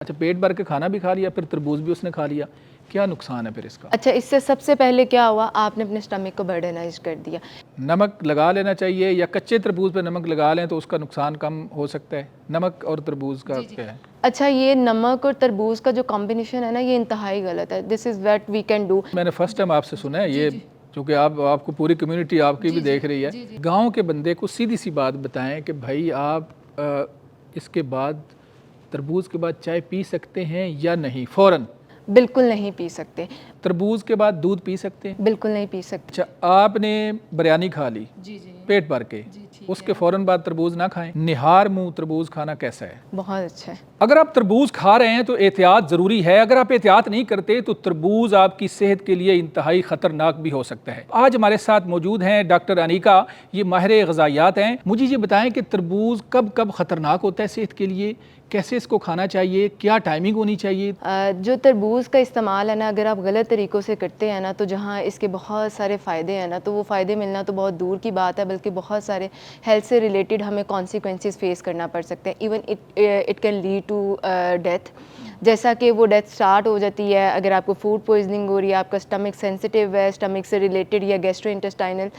अच्छा, पेट भर के खाना भी खा लिया, फिर तरबूज भी उसने खा लिया, क्या नुकसान है फिर इसका? अच्छा, इससे सबसे पहले क्या हुआ, आपने अपने स्टमक को बर्डनाइज कर दिया। नमक लगा लेना चाहिए या कच्चे तरबूज पे नमक लगा लें तो उसका नुकसान कम हो सकता है? नमक और तरबूज का क्या है? अच्छा, ये नमक और तरबूज का जो कॉम्बिनेशन है ना, ये इंतहाई गलत है। This is what we can do. मैंने फर्स्ट टाइम आपसे सुना है ये, क्योंकि आपको पूरी कम्युनिटी आपकी भी देख रही है। गाँव के बंदे को सीधी सी बात बताएं कि भाई आप इसके बाद तरबूज के बाद चाय पी सकते हैं या नहीं? फ़ौरन बिल्कुल नहीं पी सकते। तरबूज के बाद दूध पी सकते हैं? बिल्कुल नहीं पी सकते। अच्छा, आपने बिरयानी खा ली पेट भर के, उसके फ़ौरन बाद तरबूज ना खाएं। निहार मुंह तरबूज खाना कैसा है? बहुत अच्छा है। अगर आप तरबूज खा रहे हैं तो एहतियात ज़रूरी है। अगर आप एहतियात नहीं करते तो तरबूज आपकी सेहत के लिए इंतहाई ख़तरनाक भी हो सकता है। आज हमारे साथ मौजूद हैं डॉक्टर अनीका, ये माहिर ग़िज़ायात हैं। मुझे ये बताएं कि तरबूज कब कब ख़तरनाक होता है सेहत के लिए, कैसे इसको खाना चाहिए, क्या टाइमिंग होनी चाहिए? जो तरबूज का इस्तेमाल है ना, अगर आप गलत तरीक़ों से करते हैं ना, तो जहाँ इसके बहुत सारे फ़ायदे हैं ना, तो वो फ़ायदे मिलना तो बहुत दूर की बात है, बल्कि बहुत सारे हेल्थ से रिलेटेड हमें कॉन्सिक्वेंसेस फेस करना पड़ सकते हैं। Even it can lead to death. जैसा कि वो डेथ स्टार्ट हो जाती है अगर आपको फूड पॉइजनिंग हो रही है, आपका स्टमक सेंसिटिव है, स्टमक से रिलेटेड या गैस्ट्रोइंटेस्टाइनल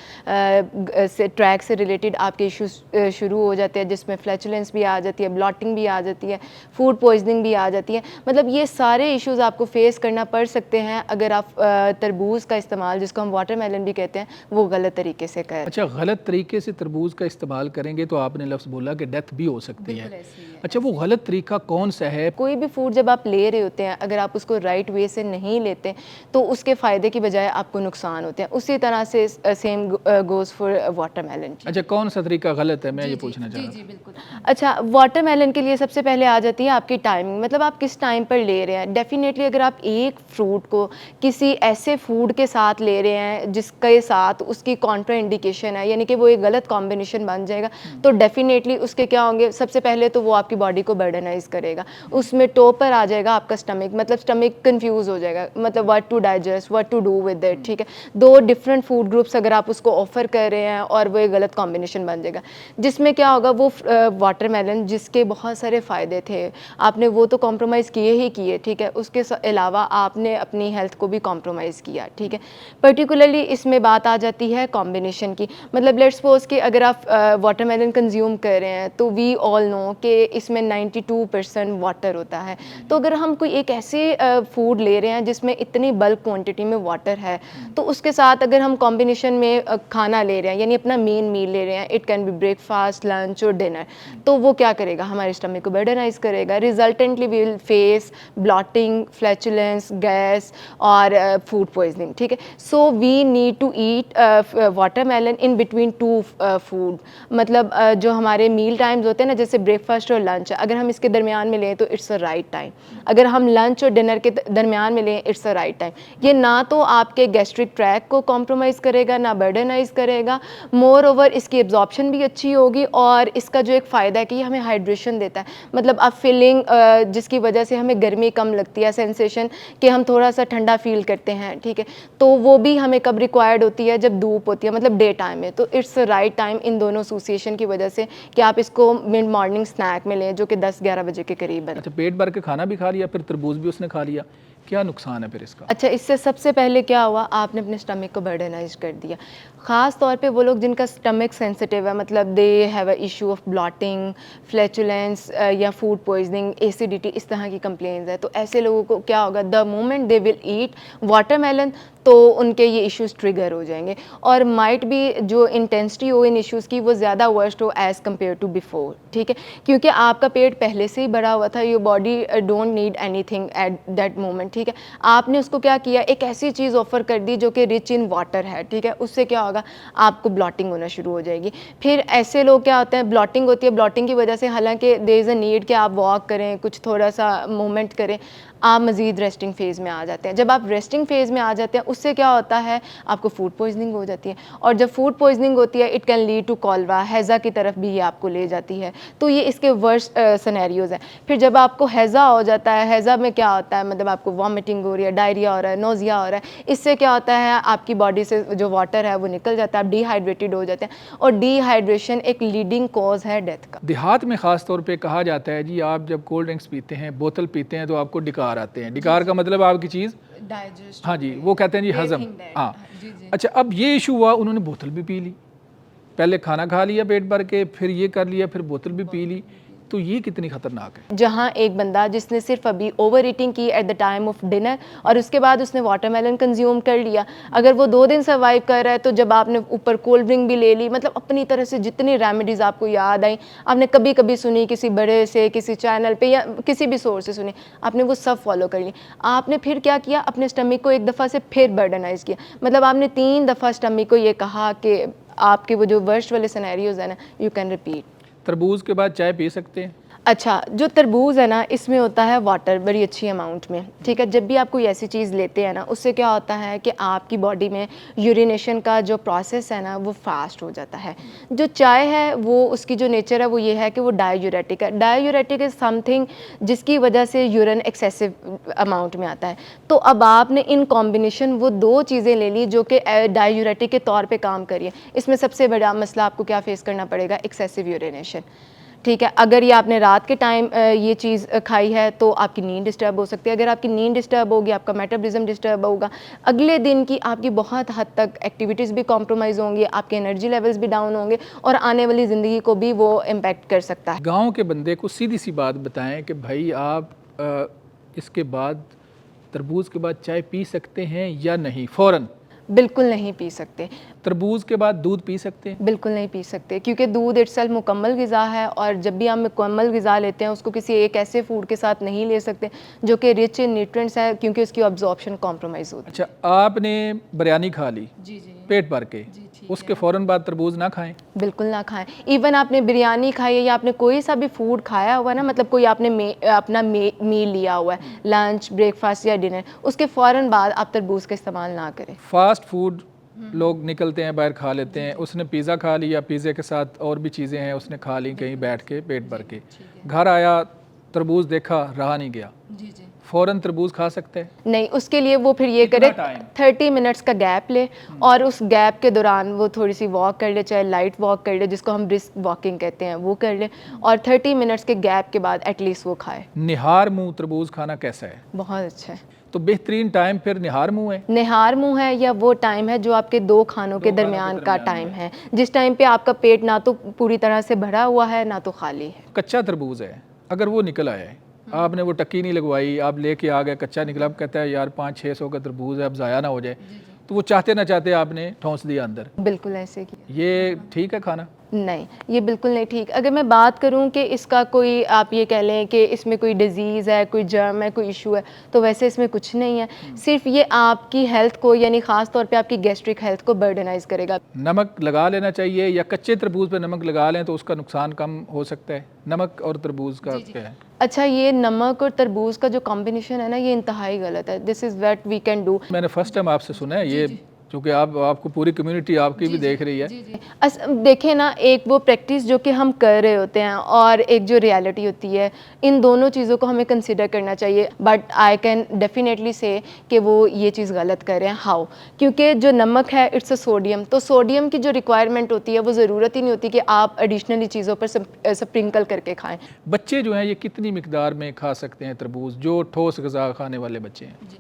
से ट्रैक से रिलेटेड आपके इश्यूज शुरू हो जाते हैं, जिसमें फ्लैचुलेंस भी आ जाती है, ब्लॉटिंग भी आ जाती है, फूड पॉइजनिंग भी आ जाती है। मतलब ये सारे इश्यूज आपको फेस करना पड़ सकते हैं अगर आप तरबूज का इस्तेमाल, जिसको हम वाटरमेलन भी कहते हैं, वो गलत तरीके से करें। अच्छा, गलत तरीके से तरबूज का इस्तेमाल करेंगे तो आपने लफ्ज़ बोला कि डेथ भी हो सकती है। अच्छा, वो गलत तरीका कौन सा है? कोई भी फूड जब आप ले रहे होते हैं, अगर आप उसको राइट वे से नहीं लेते तो उसके फ़ायदे की बजाय आपको नुकसान होते हैं। उसी तरह से सेम गोज़ फॉर वाटरमेलन। अच्छा, कौन सा तरीका गलत है, मैं ये पूछना चाह रहा हूँ। बिल्कुल। अच्छा, वाटरमेलन के लिए सबसे पहले आ जाती है आपकी टाइमिंग, मतलब आप किस टाइम पर ले रहे हैं। डेफिनेटली अगर आप एक फ्रूट को किसी ऐसे फूड के साथ ले रहे हैं जिसके साथ उसकी कॉन्ट्रा इंडिकेशन है, यानी कि वो एक गलत कॉम्बिनेशन बन जाएगा, तो डेफिनेटली उसके क्या होंगे, सबसे पहले तो वो आपकी बॉडी को बर्डनाइज करेगा। उसमें टॉप पर आ जाएगा आपका स्टमक, मतलब स्टमक कंफ्यूज हो जाएगा, मतलब what to digest, what to do with it. ठीक है, दो डिफरेंट फूड ग्रुप्स अगर आप उसको ऑफर कर रहे हैं और वो एक गलत कॉम्बिनेशन बन जाएगा, जिसमें क्या होगा, वो वाटरमेलन जिसके बहुत सारे फ़ायदे थे, आपने वो तो कॉम्प्रोमाइज़ किए ही किए। ठीक है, उसके अलावा आपने अपनी हेल्थ को भी कॉम्प्रोमाइज़ किया। ठीक है, पर्टिकुलरली इसमें बात आ जाती है कॉम्बिनेशन की। मतलब लेट्स सपोज कि अगर आप वाटरमेलन कंज्यूम कर रहे हैं, तो वी ऑल नो कि इसमें 92% वाटर होता है। तो अगर हम कोई एक ऐसे फूड ले रहे हैं जिसमें इतनी बल्क क्वांटिटी में वाटर है, तो उसके साथ अगर हम कॉम्बिनेशन में खाना ले रहे हैं, यानी अपना मेन मील ले रहे हैं, it can be breakfast, lunch और डिनर, तो वो क्या करेगा, हमारे स्टमक को बर्डनाइज करेगा। Resultantly we will face bloating, flatulence, gas और फूड पॉइजनिंग। ठीक है, so we need to eat watermelon in between two food. मतलब जो हमारे मील टाइम्स होते हैं ना, जैसे ब्रेकफास्ट और लंच, अगर हम इसके दरमियान में लें तो इट्स अ राइट टाइम। अगर हम लंच और डिनर के दरमियान में लें, इट्स अ राइट टाइम। ये ना तो आपके गैस्ट्रिक ट्रैक को कॉम्प्रोमाइज़ करेगा, ना बर्डनाइज करेगा। मोर ओवर इसकी एब्जॉर्प्शन भी अच्छी होगी, और इसका जो एक फ़ायदा है कि ये हमें हाइड्रेशन देता है। मतलब आप फीलिंग जिसकी वजह से हमें गर्मी कम लगती है, सेंसेशन कि हम थोड़ा सा ठंडा फील करते हैं। ठीक है, तो वो भी हमें कब रिक्वायर्ड होती है, जब धूप होती है, मतलब डे टाइम में। तो it's a right time in दोनों एसोसिएशन की वजह से कि आप इसको मिड मॉर्निंग स्नैक में लें, जो कि 10-11 बजे के करीब है। अच्छा, पेट भर के खाना भी खा लिया, फिर तरबूज भी उसने खा लिया, क्या नुकसान है फिर इसका? अच्छा, इससे सबसे पहले क्या हुआ, आपने अपने स्टमक को बर्डनाइज कर दिया। ख़ास तौर पे वो लोग जिनका स्टमक सेंसिटिव है, मतलब they have a issue of blotting, flatulence या फूड पॉइजनिंग, एसिडिटी, इस तरह की कंप्लेंट्स है, तो ऐसे लोगों को क्या होगा, the moment they will eat watermelon, तो उनके ये इश्यूज ट्रिगर हो जाएंगे, और माइट भी जो इंटेंसिटी हो इन इश्यूज़ की वो ज़्यादा वर्स्ट हो एज़ कम्पेयर टू बिफोर। ठीक है, क्योंकि आपका पेट पहले से ही भरा हुआ था, your body don't need anything at that moment. ठीक है, आपने उसको क्या किया, एक ऐसी चीज़ ऑफर कर दी जो कि रिच इन वाटर है। ठीक है, उससे क्या होगा, आपको ब्लॉटिंग होना शुरू हो जाएगी। फिर ऐसे लोग क्या होते हैं, ब्लॉटिंग होती है, ब्लॉटिंग की वजह से हालांकि देयर इज़ अ नीड कि आप वॉक करें, कुछ थोड़ा सा मूवमेंट करें, आप मज़ीद रेस्टिंग फ़ेज़ में आ जाते हैं। जब आप रेस्टिंग फ़ेज़ में आ जाते हैं, उससे क्या होता है, आपको फूड पॉइजनिंग हो जाती है, और जब फूड पॉइजनिंग होती है, it can lead to cholera, हैज़ा की तरफ भी ये आपको ले जाती है। तो ये इसके वर्स्ट सिनेरियोज़ हैं। फिर जब आपको हैज़ा हो जाता है, हैज़ा में क्या होता है, मतलब आपको वॉमिटिंग हो रही है, डायरिया हो रहा है, नोजिया हो रहा है, इससे क्या होता है आपकी बॉडी से जो वाटर है वो निकल जाता है, आप डिहाइड्रेटेड हो जाते हैं, और डिहाइड्रेशन एक लीडिंग कॉज है डेथ का। देहात में ख़ास तौर पे कहा जाता है जी, आप जब कोल्ड ड्रिंक्स पीते हैं, बोतल पीते हैं, तो आपको डिकार आते हैं। डिकार का मतलब आपकी चीज़ डाइजेस्ट, हाँ जी, वो कहते हैं जी हज़म। हाँ, अच्छा, अब ये इशू हुआ, उन्होंने बोतल भी पी ली, पहले खाना खा लिया पेट भर के, फिर ये कर लिया, फिर बोतल भी पी ली, तो ये कितनी खतरनाक है। जहाँ एक बंदा जिसने सिर्फ अभी ओवर ईटिंग की at the time of dinner और उसके बाद उसने वाटरमेलन कंज्यूम कर लिया, अगर वो 2 दिन सर्वाइव कर रहा है, तो जब आपने ऊपर कोल्ड ड्रिंक भी ले ली, मतलब अपनी तरह से जितनी रेमेडीज़ आपको याद आई, आपने कभी कभी सुनी किसी बड़े से, किसी चैनल पे या किसी भी सोर्स से सुनी, आपने वो सब फॉलो कर ली। आपने फिर क्या किया, अपने स्टमक को एक दफ़ा से फिर बर्डनाइज किया, मतलब आपने 3 दफ़ा स्टमक को ये कहा कि आपके वो जो वर्स्ट वाले सिनेरियोज है ना, यू कैन रिपीट। तरबूज के बाद चाय पी सकते हैं? अच्छा, जो तरबूज है ना, इसमें होता है वाटर बड़ी अच्छी अमाउंट में, ठीक है। जब भी आप कोई ऐसी चीज़ लेते हैं ना, उससे क्या होता है कि आपकी बॉडी में यूरिनेशन का जो प्रोसेस है ना, वो फास्ट हो जाता है। जो चाय है वो उसकी जो नेचर है वो ये है कि वो डायूरेटिक है। डायूरेटिक इज़ समथिंग जिसकी वजह से यूरिन एक्सेसिव अमाउंट में आता है। तो अब आपने इन कॉम्बिनेशन वो 2 चीज़ें ले ली जो कि डायूरेटिक के तौर पे काम करिए। इसमें सबसे बड़ा मसला आपको क्या फेस करना पड़ेगा, एक्सेसिव यूरिनेशन, ठीक है। अगर ये आपने रात के टाइम ये चीज़ खाई है तो आपकी नींद डिस्टर्ब हो सकती है। अगर आपकी नींद डिस्टर्ब होगी, आपका मेटाबॉलिज्म डिस्टर्ब होगा, अगले दिन की आपकी बहुत हद तक एक्टिविटीज़ भी कॉम्प्रोमाइज़ होंगी, आपके एनर्जी लेवल्स भी डाउन होंगे और आने वाली ज़िंदगी को भी वो इम्पेक्ट कर सकता है। गाँव के बंदे को सीधी सी बात बताएं कि भाई आप इसके बाद, तरबूज के बाद चाय पी सकते हैं या नहीं? फ़ौरन बिल्कुल नहीं पी सकते। तरबूज के बाद दूध पी सकते हैं? बिल्कुल नहीं पी सकते, क्योंकि दूध इटसेल्फ मुकम्मल ग़िज़ा है, और जब भी हम मुकम्मल ग़िज़ा लेते हैं उसको किसी एक ऐसे फूड के साथ नहीं ले सकते जो कि रिच इन न्यूट्रिएंट्स है, क्योंकि उसकी अब्जॉर्प्शन कॉम्प्रोमाइज़ होती है। अच्छा, आपने बिरयानी खा ली जी पेट भर के, उसके फ़ौरन बाद तरबूज ना खाएं? बिल्कुल ना खाएं। इवन आपने बिरयानी खाई है या आपने कोई सा भी फूड खाया हुआ ना, मतलब कोई आपने अपना मील लिया हुआ है, लंच, ब्रेकफास्ट या डिनर, उसके फ़ौरन बाद आप तरबूज का इस्तेमाल ना करें। फास्ट फूड लोग निकलते हैं बाहर खा लेते हैं, उसने पिज़्ज़ा खा लिया, पिज़्ज़े के साथ और भी चीज़ें हैं उसने खा ली कहीं बैठ के पेट भर के, घर आया तरबूज देखा रहा नहीं गया, फ़ौरन तरबूज खा सकते हैं? नहीं, उसके लिए वो फिर ये करे 30 मिनट्स का गैप ले, और उस गैप के दौरान वो थोड़ी सी वॉक कर ले, चाहे लाइट वॉक कर ले जिसको हम ब्रिस्क वॉकिंग कहते हैं, वो कर ले, और 30 मिनट्स के गैप के बाद एटलीस्ट वो खाए। निहार मुँह तरबूज खाना कैसा है? बहुत अच्छा है। तो बेहतरीन टाइम फिर निहार मुँह है? निहार मुँह है या वो टाइम है जो आपके 2 खानों के दरमियान का टाइम है, जिस टाइम पे आपका पेट ना तो पूरी तरह से भरा हुआ है ना तो खाली है। कच्चा तरबूज है, अगर वो निकल आया है, आपने वो टक्की नहीं लगवाई, आप लेके आ गए, कच्चा निकला, अब कहता है यार 500-600 का तरबूज है, अब ज़ाया ना हो जाए, तो वो चाहते ना चाहते आपने ठोंस दिया अंदर। बिल्कुल ऐसे किया। ये ठीक है खाना? नहीं, ये बिल्कुल नहीं ठीक। अगर मैं बात करूं कि इसका कोई, आप ये कह लें कि इसमें कोई डिजीज़ है, कोई जर्म है, कोई इशू है, तो वैसे इसमें कुछ नहीं है। सिर्फ ये आपकी हेल्थ को, यानी ख़ास तौर पे आपकी गैस्ट्रिक हेल्थ को बर्डनाइज करेगा। नमक लगा लेना चाहिए या कच्चे तरबूज पे नमक लगा लें तो उसका नुकसान कम हो सकता है? नमक और तरबूज का क्या है? अच्छा, ये नमक और तरबूज का जो कॉम्बिनेशन है ना, ये इंतहाई गलत है। This is what we can do. मैंने फर्स्ट टाइम आपसे सुना है ये, क्योंकि आपको पूरी कम्युनिटी आपकी भी देख रही है। देखें ना, एक वो प्रैक्टिस जो कि हम कर रहे होते हैं और एक जो रियलिटी होती है, इन दोनों चीज़ों को हमें कंसिडर करना चाहिए। बट आई कैन डेफिनेटली से कि वो ये चीज़ गलत कर रहे हैं। हाउ? क्योंकि जो नमक है इट्स अ सोडियम, तो सोडियम की जो रिक्वायरमेंट होती है वो ज़रूरत ही नहीं होती कि आप एडिशनली चीज़ों पर स्प्रिंकल करके खाएँ। बच्चे जो हैं ये कितनी मिकदार में खा सकते हैं तरबूज, जो ठोस ग़िज़ा खाने वाले बच्चे हैं?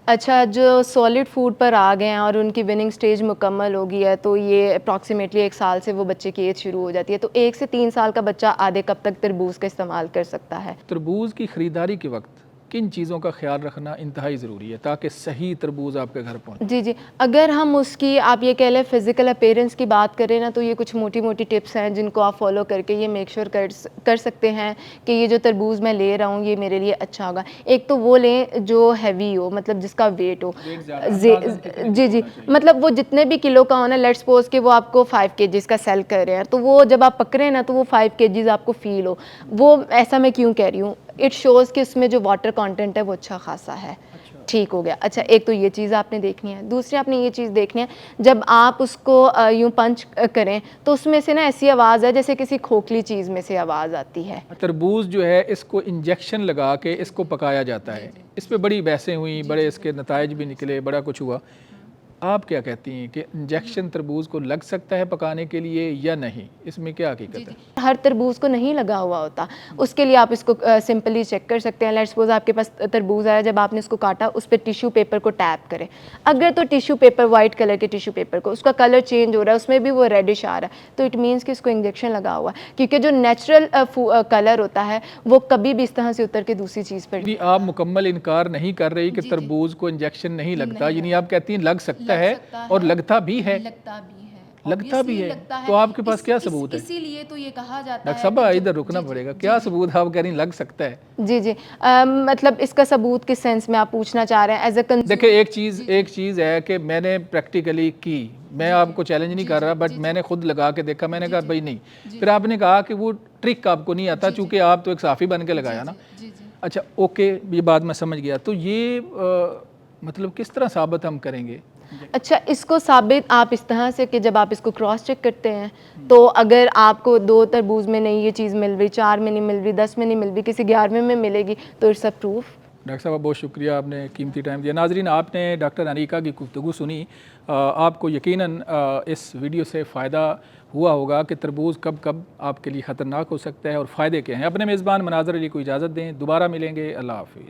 अच्छा, जो सॉलिड फूड पर आ गए हैं और उनकी विनिंग स्टेज मुकम्मल हो गई है, तो ये अप्रॉक्सीमेटली 1 साल से वो बच्चे की एज शुरू हो जाती है। तो 1 से 3 साल का बच्चा आधे कप तक तरबूज का इस्तेमाल कर सकता है। तरबूज की ख़रीदारी के वक्त किन चीज़ों का ख्याल रखना इंतहाई ज़रूरी है ताकि सही तरबूज आपके घर पहुँचे? जी जी, अगर हम उसकी, आप ये कह लें, फ़िज़िकल अपीयरेंस की बात करें ना, तो ये कुछ मोटी मोटी टिप्स हैं जिनको आप फॉलो करके ये मेक श्योर कर सकते हैं कि ये जो तरबूज मैं ले रहा हूँ ये मेरे लिए अच्छा होगा। एक तो वो लें जो हैवी हो, मतलब जिसका वेट हो। जी जी, मतलब वो जितने भी किलो का हो ना, लेट्स सपोज कि वो आपको 5 kg का सेल कर रहे हैं, तो वो जब आप पकड़े ना तो वो 5 kg आपको फील हो। वो ऐसा मैं क्यों कह रही हूँ, इट शोज़ कि उसमें जो वाटर कंटेंट है वो अच्छा खासा है। ठीक हो गया। अच्छा, एक तो ये चीज़ आपने देखनी है, दूसरी आपने ये चीज़ देखनी है, जब आप उसको यूँ पंच करें तो उसमें से ना ऐसी आवाज़ है जैसे किसी खोखली चीज़ में से आवाज़ आती है। तरबूज जो है इसको इंजेक्शन लगा के इसको पकाया जाता है, इस पे बड़ी बहसें हुई, बड़े इसके नताइज भी निकले, बड़ा कुछ हुआ। आप क्या कहती हैं कि इंजेक्शन तरबूज को लग सकता है पकाने के लिए या नहीं, इसमें क्या हकीकत है? हर तरबूज को नहीं लगा हुआ होता, उसके लिए आप इसको सिंपली चेक कर सकते हैं। लेट्स सपोज आपके पास तरबूज आया, जब आपने इसको काटा उस पर टिश्यू पेपर को टैप करें। अगर तो टिश्यू पेपर वाइट कलर के टिश्यू पेपर को उसका कलर चेंज हो रहा है, उसमें भी वो रेडिश आ रहा है, तो इट मीन्स कि इसको इंजेक्शन लगा हुआ है, क्योंकि जो नेचुरल कलर होता है वो कभी भी इस तरह से उतर के दूसरी चीज़ पर यदि आप मुकम्मल इनकार नहीं कर रही कि तरबूज को इंजेक्शन नहीं लगता, यानी आप कहती हैं लग सकता है और लगता भी है, लगता भी है, तो आपके पास क्या सबूत है? इसीलिए तो ये कहा जाता डॉक्टर साहब इधर रुकना पड़ेगा, क्या सबूत आप कह रही लग सकता है? जी जी मतलब इसका सबूत किस सेंस में आप पूछना चाह रहे हैं? एज अ देखिए एक चीज़ है कि मैंने प्रैक्टिकली की, मैं आपको चैलेंज नहीं कर रहा, बट मैंने खुद लगा के देखा, मैंने कहा भाई नहीं, फिर आपने कहा कि वो ट्रिक आपको नहीं आता चूंकि आप तो एक साफ़ी बन के लगाया ना। अच्छा ओके, ये बात मैं समझ गया। तो ये मतलब किस तरह साबित हम करेंगे? अच्छा, इसको साबित आप इस तरह से कि जब आप इसको क्रॉस चेक करते हैं तो अगर आपको 2 तरबूज में नहीं ये चीज़ मिल रही, 4 में नहीं मिल रही, 10 में नहीं मिल रही, किसी 11वें में मिलेगी, तो इट्स अ प्रूफ। डॉक्टर साहब बहुत शुक्रिया, आपने कीमती टाइम दिया। नाजरीन, आपने डॉक्टर अनीका की गुफ्तगू सुनी। आपको यकीनन इस वीडियो से फ़ायदा हुआ होगा कि तरबूज कब कब आपके लिए ख़तरनाक हो सकता है और फ़ायदे क्या हैं। अपने मेज़बान मनाज़र अली को इजाज़त दें, दोबारा मिलेंगे। अल्लाह हाफ़िज़।